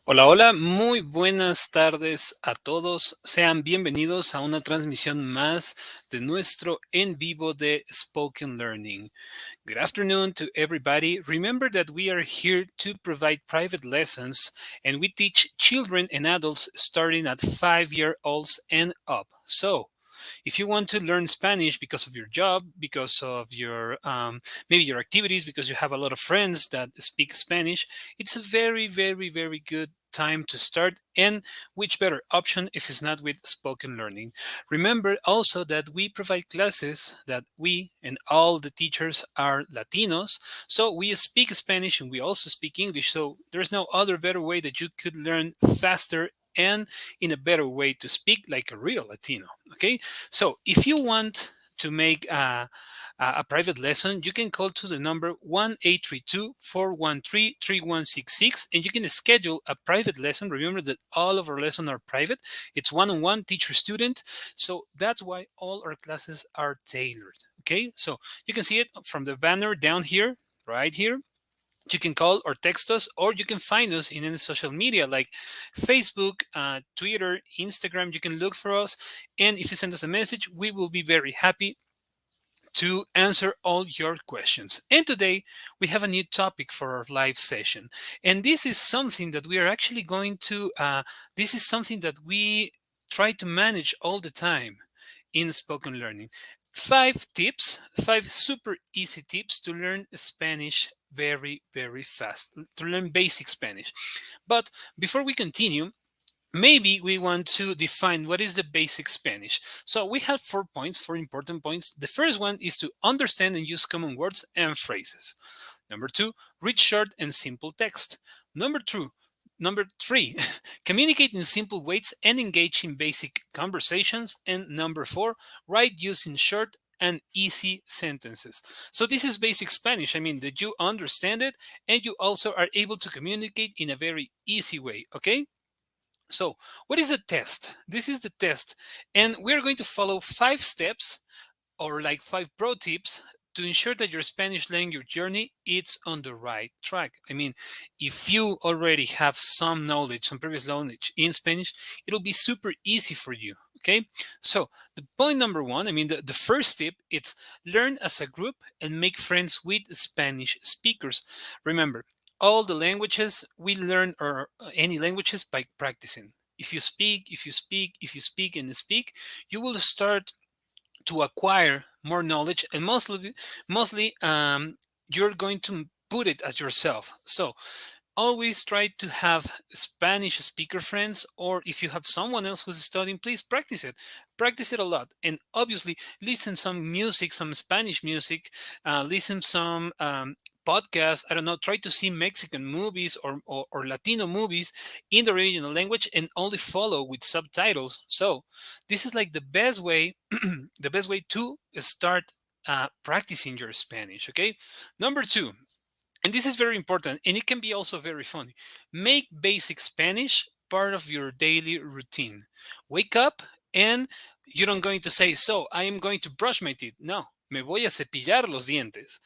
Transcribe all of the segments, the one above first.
Hola, hola, muy buenas tardes a todos. Sean bienvenidos a una transmisión más de nuestro en vivo de Spoken Learning. Good afternoon to everybody. Remember that we are here to provide private lessons and we teach children and adults starting at 5-year-olds and up. So, if you want to learn Spanish because of your job, because of your maybe your activities, because you have a lot of friends that speak Spanish, it's a very, very, very good time to start. And which better option if it's not with spoken learning? Remember also that we provide classes that we and all the teachers are Latinos, so we speak Spanish and we also speak English. So there's no other better way that you could learn faster and in a better way to speak like a real Latino. Okay, so if you want to make a private lesson, you can call to the number 1-832-413-3166 and you can schedule a private lesson. Remember that all of our lessons are private. It's one-on-one teacher student. So that's why all our classes are tailored. Okay, so you can see it from the banner down here, right here. You can call or text us, or you can find us in any social media like Facebook, Twitter, Instagram. You can look for us, and if you send us a message, we will be very happy to answer all your questions. And today we have a new topic for our live session, and this is something that we are actually going to. This is something that we try to manage all the time in spoken learning. Five super easy tips to learn Spanish very, very fast, to learn basic Spanish. But before we continue, maybe we want to define what is the basic Spanish. So we have 4 points, 4 important points. The first one is to understand and use common words and phrases. Number two, read short and simple text. Number three, communicate in simple ways and engage in basic conversations. And number four, write using short and easy sentences. So this is basic Spanish. I mean that you understand it and you also are able to communicate in a very easy way. Okay. So, what is the test? This is the test, and we're going to follow 5 steps or like 5 pro tips to ensure that your Spanish language journey is on the right track. I mean, if you already have some knowledge, some previous knowledge in Spanish, it'll be super easy for you. Okay, so the point number one, I mean, the first tip, it's learn as a group and make friends with Spanish speakers. Remember, all the languages we learn, or any languages, by practicing. If you speak and speak, you will start to acquire more knowledge, and mostly you're going to put it as yourself. So always try to have Spanish speaker friends, or if you have someone else who's studying, please practice it a lot, and obviously listen some music, some Spanish music, listen some podcasts. I don't know, try to see Mexican movies or Latino movies in the original language and only follow with subtitles. So this is like the best way the best way to start practicing your Spanish. Okay, number two, and this is very important, and it can be also very funny. Make basic Spanish part of your daily routine. Wake up and you don't going to say, so I am going to brush my teeth. No, me voy a cepillar los dientes.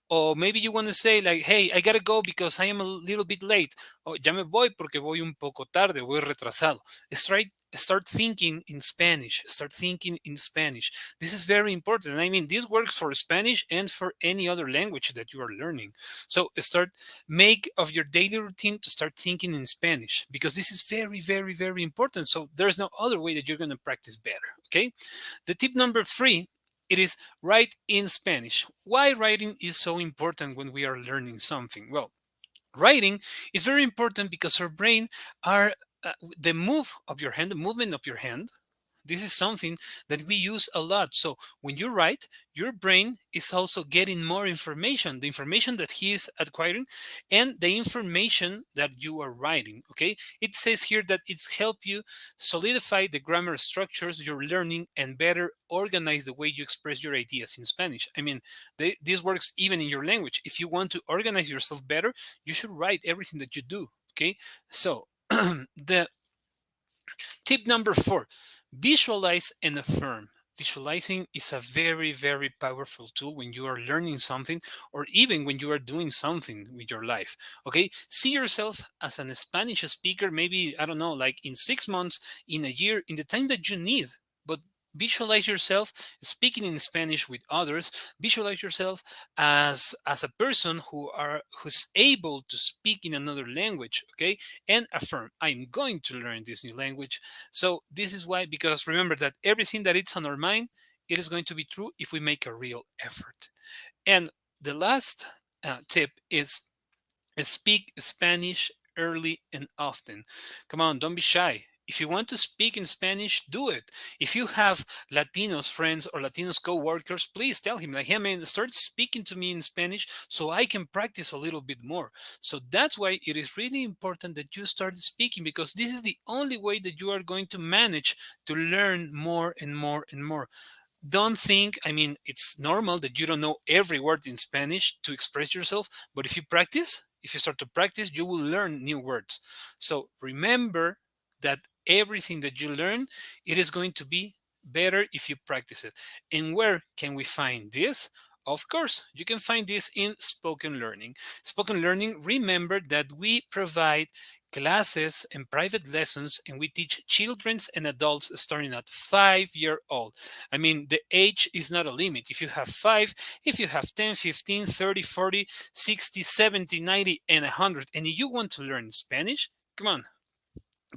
Or maybe you want to say like, hey, I gotta go because I am a little bit late. Oh, ya me voy porque voy un poco tarde, voy retrasado. Start thinking in Spanish. Start thinking in Spanish. This is very important. I mean, this works for Spanish and for any other language that you are learning. So make of your daily routine to start thinking in Spanish, because this is very, very, very important. So there's no other way that you're going to practice better. Okay. The tip number three, it is write in Spanish. Why writing is so important when we are learning something? Well, writing is very important because our brain are the the movement of your hand. This is something that we use a lot. So when you write, your brain is also getting more information, the information that he is acquiring and the information that you are writing. Okay. It says here that it's help you solidify the grammar structures you're learning and better organize the way you express your ideas in Spanish. I mean, this works even in your language. If you want to organize yourself better, you should write everything that you do. Okay. So the tip number four, visualize and affirm. Visualizing is a very, very powerful tool when you are learning something or even when you are doing something with your life. Okay. See yourself as an Spanish speaker, maybe, I don't know, like in 6 months, in a year, in the time that you need. But visualize yourself speaking in Spanish with others. Visualize yourself as a person who's able to speak in another language. Okay. And affirm, I'm going to learn this new language. So this is why, because remember that everything that it's on our mind, it is going to be true if we make a real effort. And the last tip is speak Spanish early and often. Come on, don't be shy. If you want to speak in Spanish, do it. If you have Latinos friends or Latinos co-workers, please tell him, like, hey man, start speaking to me in Spanish so I can practice a little bit more. So that's why it is really important that you start speaking, because this is the only way that you are going to manage to learn more and more and more. Don't think, I mean, it's normal that you don't know every word in Spanish to express yourself, but if you practice, if you start to practice, you will learn new words. So remember that everything that you learn, it is going to be better if you practice it. And where can we find this? Of course, you can find this in spoken learning. Spoken learning, remember that we provide classes and private lessons, and we teach children and adults starting at 5 year old. I mean, the age is not a limit. If you have 5, if you have 10, 15, 30, 40, 60, 70, 90, and 100, and you want to learn Spanish, come on,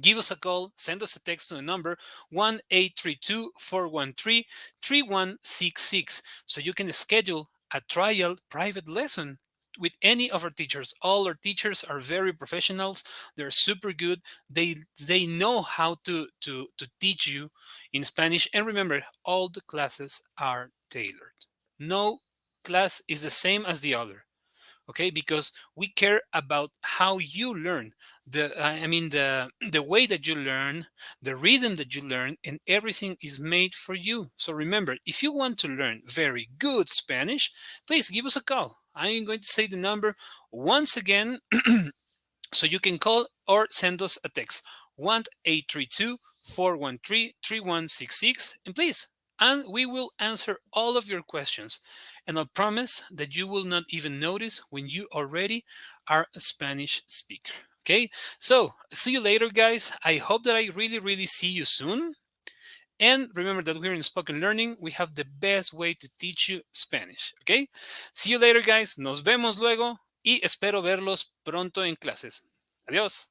give us a call, send us a text to the number 1-832-413-3166 so you can schedule a trial private lesson with any of our teachers. All our teachers are very professionals. They're super good. They know how to teach you in Spanish. And remember, all the classes are tailored. No class is the same as the other. Okay, because we care about how you learn, I mean, the way that you learn, the rhythm that you learn, and everything is made for you. So remember, if you want to learn very good Spanish, please give us a call. I'm going to say the number once again so you can call or send us a text: 1-832-413-3166, and please, and we will answer all of your questions. And I promise that you will not even notice when you already are a Spanish speaker. Okay, so see you later, guys. I hope that I really, really see you soon. And remember that we're in Spoken Learning. We have the best way to teach you Spanish. Okay, see you later, guys. Nos vemos luego y espero verlos pronto en clases. Adiós.